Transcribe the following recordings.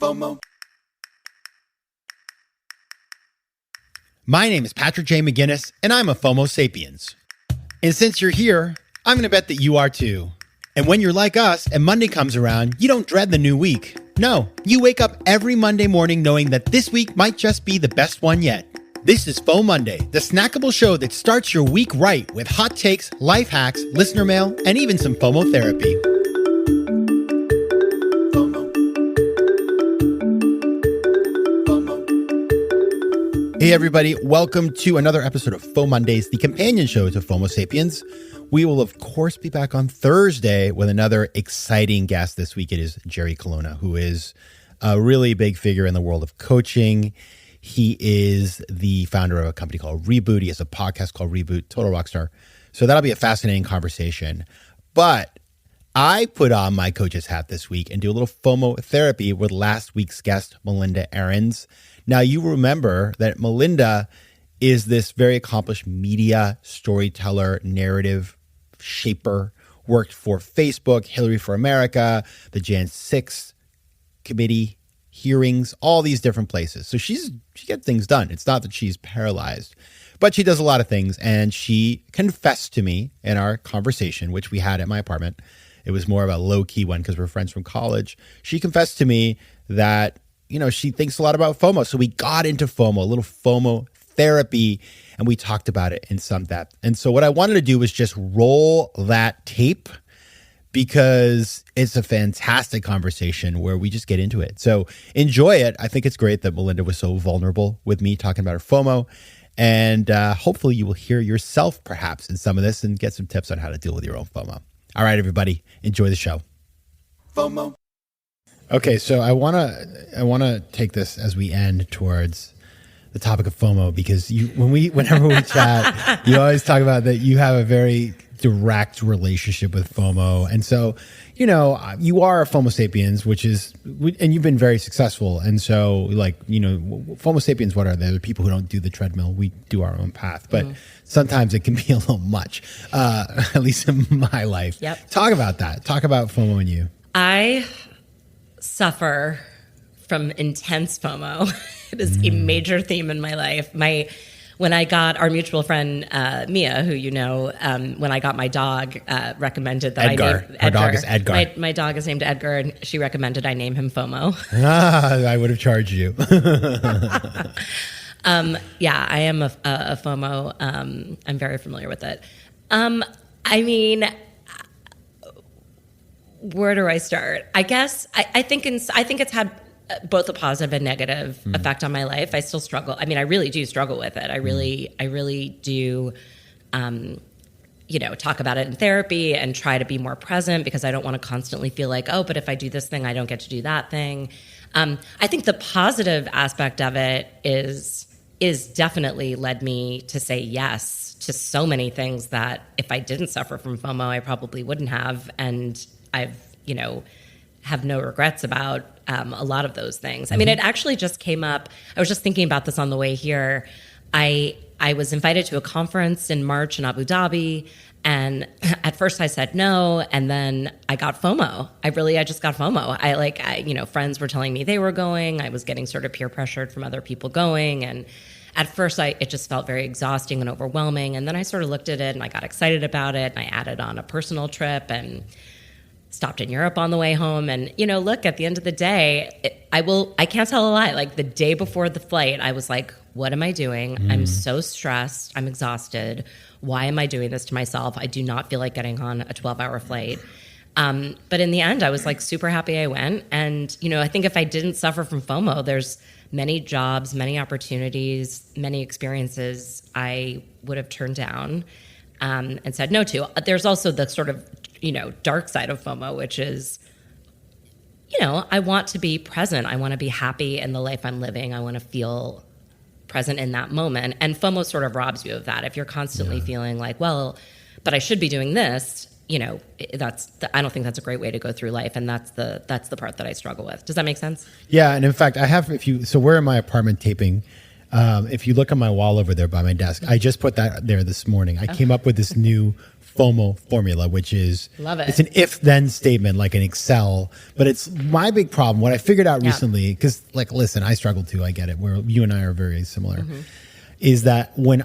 FOMO. My name is Patrick J. McGinnis, and I'm a FOMO Sapiens. And since you're here, I'm going to bet that you are too. And when you're like us and Monday comes around, you don't dread the new week. No, you wake up every Monday morning knowing that this week might just be the best one yet. This is FOMOnday, the snackable show that starts your week right with hot takes, life hacks, listener mail, and even some FOMO therapy. Hey everybody, welcome to another episode of FOMOndays, the companion show to FOMO Sapiens. We will of course be back on Thursday with another exciting guest. This week it is Jerry Colonna, who is a really big figure in the world of coaching. He is the founder of a company called Reboot. He has a podcast called Reboot, total rockstar. So that'll be a fascinating conversation. But I put on my coach's hat this week and do a little FOMO therapy with last week's guest, Melinda Ahrens. Now, you remember that Melinda is this very accomplished media storyteller, narrative shaper, worked for Facebook, Hillary for America, the Jan 6 committee hearings, all these different places. So she gets things done. It's not that she's paralyzed, but she does a lot of things. And she confessed to me in our conversation, which we had at my apartment. It was more of a low-key one because we're friends from college. She confessed to me that she thinks a lot about FOMO. So we got into FOMO, a little FOMO therapy, and we talked about it in some depth. And so what I wanted to do was just roll that tape because it's a fantastic conversation where we just get into it. So enjoy it. I think it's great that Melinda was so vulnerable with me talking about her FOMO. And hopefully you will hear yourself perhaps in some of this and get some tips on how to deal with your own FOMO. All right, everybody, enjoy the show. FOMO. Okay, so I want to take this as we end towards the topic of FOMO because whenever we chat, you always talk about that you have a very direct relationship with FOMO, and so you are a FOMO Sapiens, and you've been very successful, and so FOMO Sapiens, what are they? They're people who don't do the treadmill. We do our own path, but sometimes it can be a little much, at least in my life. Yep. Talk about that. Talk about FOMO and you. I suffer from intense FOMO. It is a major theme in my life. When I got our mutual friend, Mia, who when I got my dog, recommended that Edgar. I name Her dog is Edgar. My dog is named Edgar, and she recommended I name him FOMO. I would have charged you. Yeah, I am a FOMO. I'm very familiar with it. Where do I start? I guess I think it's had both a positive and negative effect on my life. I still struggle. I really do struggle with it. I really do, talk about it in therapy and try to be more present because I don't want to constantly feel like, oh, but if I do this thing, I don't get to do that thing. I think the positive aspect of it is definitely led me to say yes to so many things that if I didn't suffer from FOMO, I probably wouldn't have. And I've, have no regrets about a lot of those things. It actually just came up. I was just thinking about this on the way here. I was invited to a conference in March in Abu Dhabi, and at first I said no, and then I got FOMO. I just got FOMO. Friends were telling me they were going. I was getting sort of peer pressured from other people going, and at first it just felt very exhausting and overwhelming. And then I sort of looked at it and I got excited about it, and I added on a personal trip and stopped in Europe on the way home. And, look, at the end of the day, I can't tell a lie. Like the day before the flight, I was like, what am I doing? I'm so stressed. I'm exhausted. Why am I doing this to myself? I do not feel like getting on a 12-hour flight. But in the end, I was like super happy I went. And, I think if I didn't suffer from FOMO, there's many jobs, many opportunities, many experiences I would have turned down and said no to. There's also the sort of dark side of FOMO, which is, I want to be present. I want to be happy in the life I'm living. I want to feel present in that moment. And FOMO sort of robs you of that. If you're constantly feeling like, well, but I should be doing this, I don't think that's a great way to go through life. And that's the part that I struggle with. Does that make sense? Yeah. And in fact, so we're in my apartment taping If you look on my wall over there by my desk, I just put that there this morning. I came up with this new FOMO formula, which is Love it. It's an if-then statement, like an Excel. But it's my big problem. What I figured out recently, because like, listen, I struggle too. I get it. You and I are very similar. Is that when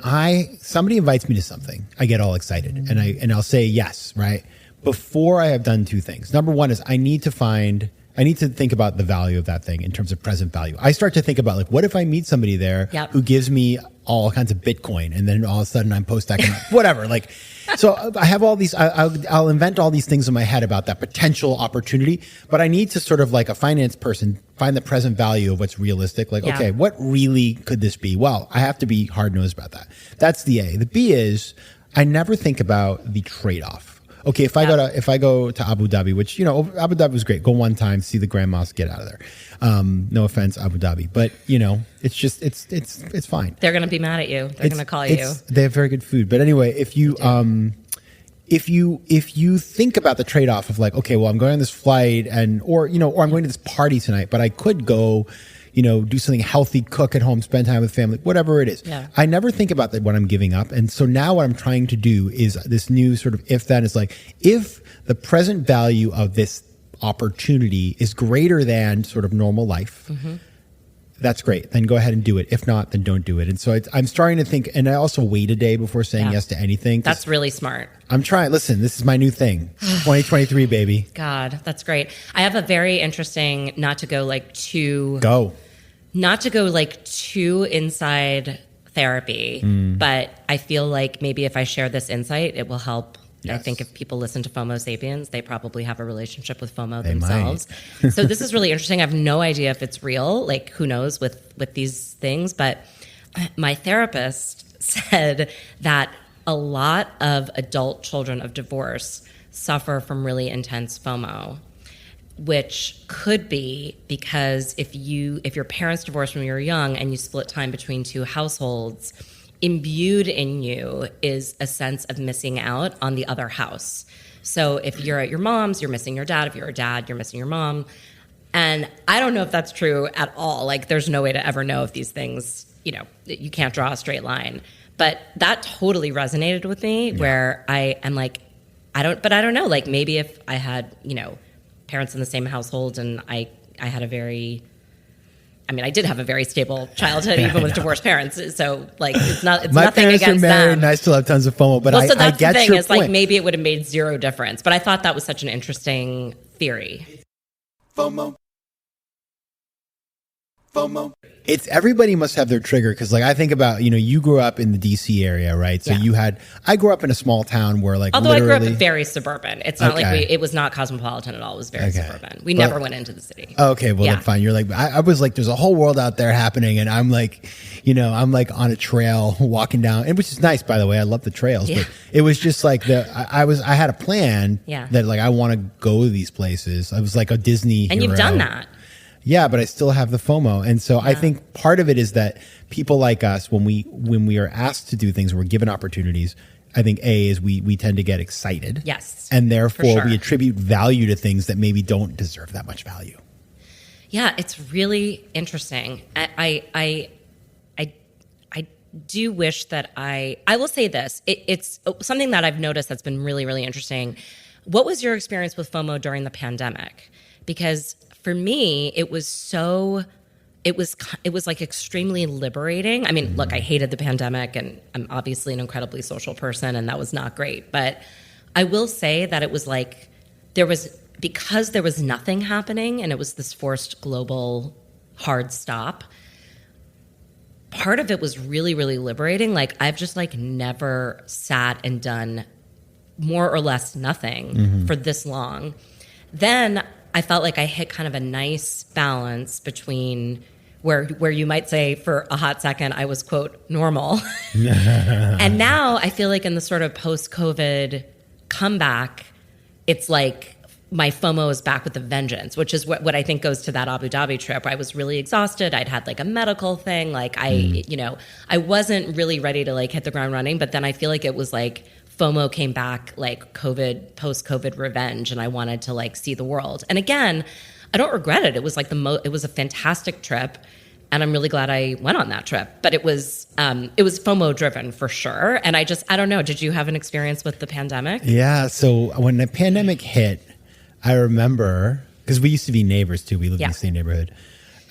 somebody invites me to something, I get all excited and I'll say yes, right? Before I have done two things. Number one is I need to think about the value of that thing in terms of present value. I start to think about like, what if I meet somebody there who gives me all kinds of Bitcoin and then all of a sudden I'm post-economic, whatever. Like, so I have all these, I'll invent all these things in my head about that potential opportunity, but I need to sort of like a finance person find the present value of what's realistic. Like, okay, what really could this be? Well, I have to be hard-nosed about that. That's the A. The B is I never think about the trade-off. Okay, if I go to Abu Dhabi, which, Abu Dhabi was great. Go one time, see the Grand Mosque, get out of there. No offense, Abu Dhabi, but it's just it's fine. They're going to be mad at you. They're going to call you. They have very good food, but anyway, if you think about the trade-off of like, okay, well, I'm going on this flight or I'm going to this party tonight, but I could go, do something healthy, cook at home, spend time with family, whatever it is. Yeah. I never think about what I'm giving up. And so now what I'm trying to do is this new sort of if then is like, if the present value of this opportunity is greater than sort of normal life, that's great. Then go ahead and do it. If not, then don't do it. And so I'm starting to think, and I also wait a day before saying yes to anything. That's really smart. I'm trying. Listen, this is my new thing. 2023, baby. God, that's great. I have a very interesting, not to go too inside therapy, but I feel like maybe if I share this insight, it will help. Yes. I think if people listen to FOMO Sapiens, they probably have a relationship with FOMO themselves. So this is really interesting. I have no idea if it's real. Like, who knows with these things? But my therapist said that a lot of adult children of divorce suffer from really intense FOMO, which could be because if your parents divorced when you were young and you split time between two households, imbued in you is a sense of missing out on the other house. So if you're at your mom's, you're missing your dad. If you're a dad, you're missing your mom. And I don't know if that's true at all. Like, there's no way to ever know if these things, you can't draw a straight line. But that totally resonated with me, where I am like, I don't know. Like, maybe if I had, parents in the same household and I had I did have a very stable childhood, even with divorced parents. So, like, it's nothing against them. My parents are married, and I still have tons of FOMO. But so that's I get the thing. your is point. Like, maybe it would have made zero difference. But I thought that was such an interesting theory. FOMO. Everybody must have their trigger, because like I think about, you grew up in the DC area, right? So I grew up in a small town where like although I grew up very suburban. It's not like it was not cosmopolitan at all. It was very suburban. We never went into the city. Okay, well then fine. You're like, I was like, there's a whole world out there happening, and I'm like, I'm like on a trail walking down, and which is nice, by the way. I love the trails, but it was just like I had a plan that like I want to go to these places. I was like a Disney and hero. You've done that. Yeah, but I still have the FOMO. And so I think part of it is that people like us, when we are asked to do things, we're given opportunities, I think A is we tend to get excited. Yes. And therefore we attribute value to things that maybe don't deserve that much value. Yeah, it's really interesting. I do wish that I will say this. It's something that I've noticed that's been really, really interesting. What was your experience with FOMO during the pandemic? Because for me, it was like extremely liberating. I mean, look, I hated the pandemic, and I'm obviously an incredibly social person, and that was not great. But I will say that it was like because there was nothing happening, and it was this forced global hard stop. Part of it was really, really liberating. Like, I've just like never sat and done more or less nothing for this long. Then I felt like I hit kind of a nice balance between where you might say for a hot second I was, quote, normal. And now I feel like in the sort of post-COVID comeback, it's like my FOMO is back with a vengeance, which is what I think goes to that Abu Dhabi trip. I was really exhausted. I'd had like a medical thing. Like I wasn't really ready to like hit the ground running, but then I feel like it was like FOMO came back, like post-COVID revenge, and I wanted to like see the world. And again, I don't regret it. It was like it was a fantastic trip, And I'm really glad I went on that trip. But it was FOMO driven for sure. And I don't know, did you have an experience with the pandemic? Yeah. So when the pandemic hit, I remember, because we used to be neighbors too. We lived in the same neighborhood.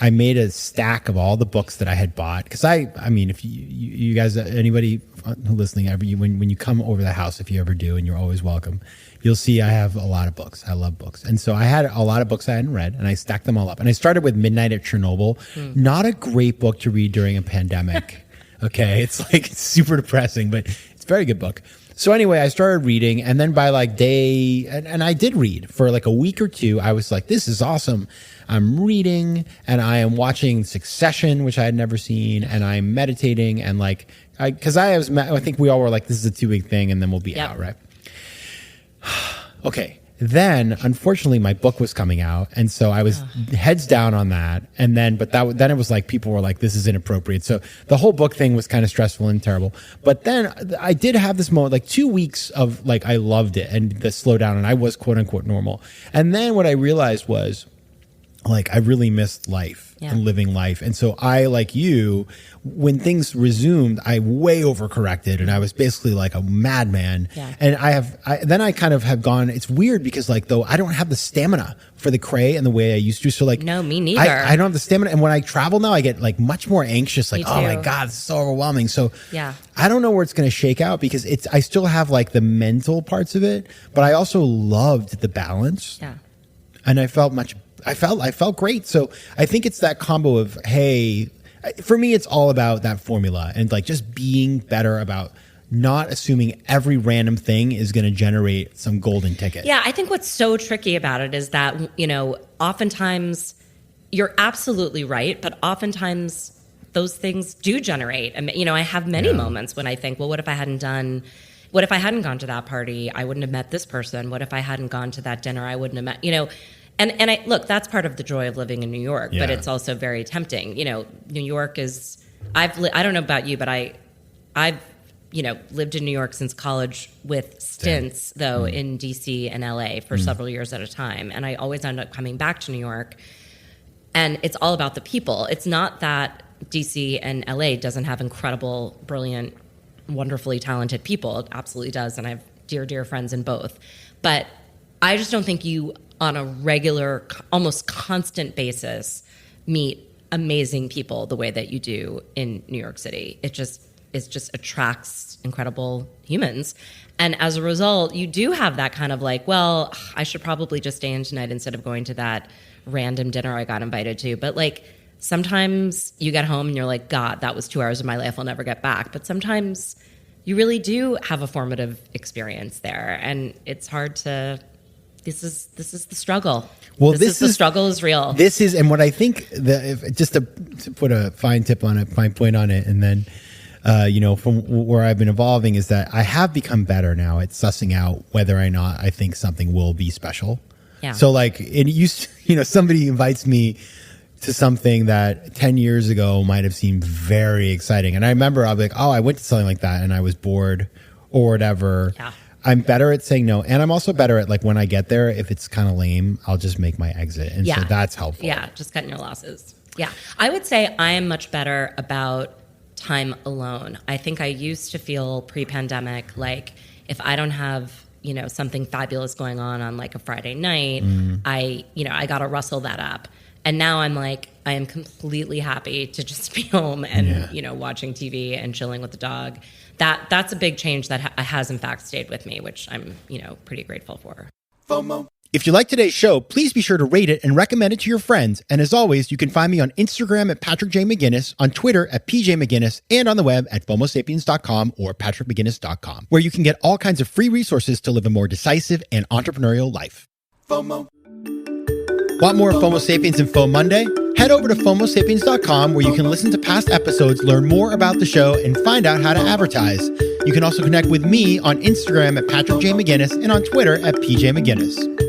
I made a stack of all the books that I had bought. Because I mean, if you guys, anybody listening, when you come over the house, if you ever do, and you're always welcome, you'll see I have a lot of books. I love books. And so I had a lot of books I hadn't read, and I stacked them all up. And I started with Midnight at Chernobyl. Not a great book to read during a pandemic. Okay. It's super depressing, but it's a very good book. So anyway, I started reading, and then by like day, and I did read for like a week or two. I was like, this is awesome. I'm reading, and I am watching Succession, which I had never seen, and I'm meditating, and I think we all were like, this is a 2-week thing, and then we'll be out, right? Okay. Then, unfortunately, my book was coming out, and so I was heads down on that. And then, then it was like people were like, "This is inappropriate." So the whole book thing was kind of stressful and terrible. But then I did have this moment, like 2 weeks of like I loved it and the slowdown, and I was quote unquote normal. And then what I realized was, like, I really missed life and living life. And so I, like you, when things resumed, I way overcorrected, and I was basically like a madman. Yeah. And then I kind of have gone, it's weird because like, though I don't have the stamina for the cray and the way I used to. So like, no, me neither. I don't have the stamina. And when I travel now, I get like much more anxious, like, oh my God, this is so overwhelming. So I don't know where it's going to shake out, because I still have like the mental parts of it, but I also loved the balance. Yeah. And I felt great. So I think it's that combo of, hey, for me, it's all about that formula and like just being better about not assuming every random thing is going to generate some golden ticket. Yeah. I think what's so tricky about it is that, oftentimes you're absolutely right, but oftentimes those things do generate. And, I have many moments when I think, well, what if I hadn't gone to that party? I wouldn't have met this person. What if I hadn't gone to that dinner? I wouldn't have met, And I look, that's part of the joy of living in New York, but it's also very tempting. New York is, I don't know about you, but I've lived in New York since college with stints though in DC and LA for several years at a time. And I always end up coming back to New York, and it's all about the people. It's not that DC and LA doesn't have incredible, brilliant, wonderfully talented people. It absolutely does. And I have dear, dear friends in both, but I just don't think you on a regular, almost constant basis, meet amazing people the way that you do in New York City. It just attracts incredible humans. And as a result, you do have that kind of like, well, I should probably just stay in tonight instead of going to that random dinner I got invited to. But like, sometimes you get home and you're like, God, that was 2 hours of my life I'll never get back. But sometimes you really do have a formative experience there. And it's hard to... This is the struggle. Well, the struggle is real. This is, and what I think, just to put a fine point on it, and then, from where I've been evolving, is that I have become better now at sussing out whether or not I think something will be special. Yeah. So like, it used to, somebody invites me to something that 10 years ago might have seemed very exciting. And I remember I'll be like, oh, I went to something like that and I was bored or whatever. Yeah. I'm better at saying no. And I'm also better at like when I get there, if it's kind of lame, I'll just make my exit. And so that's helpful. Yeah, just cutting your losses. Yeah. I would say I am much better about time alone. I think I used to feel pre-pandemic like if I don't have, something fabulous going on like a Friday night, I got to rustle that up. And now I'm like, I am completely happy to just be home and, watching TV and chilling with the dog. That's a big change that has in fact stayed with me, which I'm, pretty grateful for. FOMO. If you like today's show, please be sure to rate it and recommend it to your friends. And as always, you can find me on Instagram at Patrick J. McGinnis, on Twitter at PJ McGinnis, and on the web at FOMOSapiens.com or PatrickMcGinnis.com, where you can get all kinds of free resources to live a more decisive and entrepreneurial life. FOMO. Want more FOMO Sapiens and FOMOnday? Head over to FOMOSapiens.com, where you can listen to past episodes, learn more about the show, and find out how to advertise. You can also connect with me on Instagram at Patrick J. McGinnis and on Twitter at PJ McGinnis.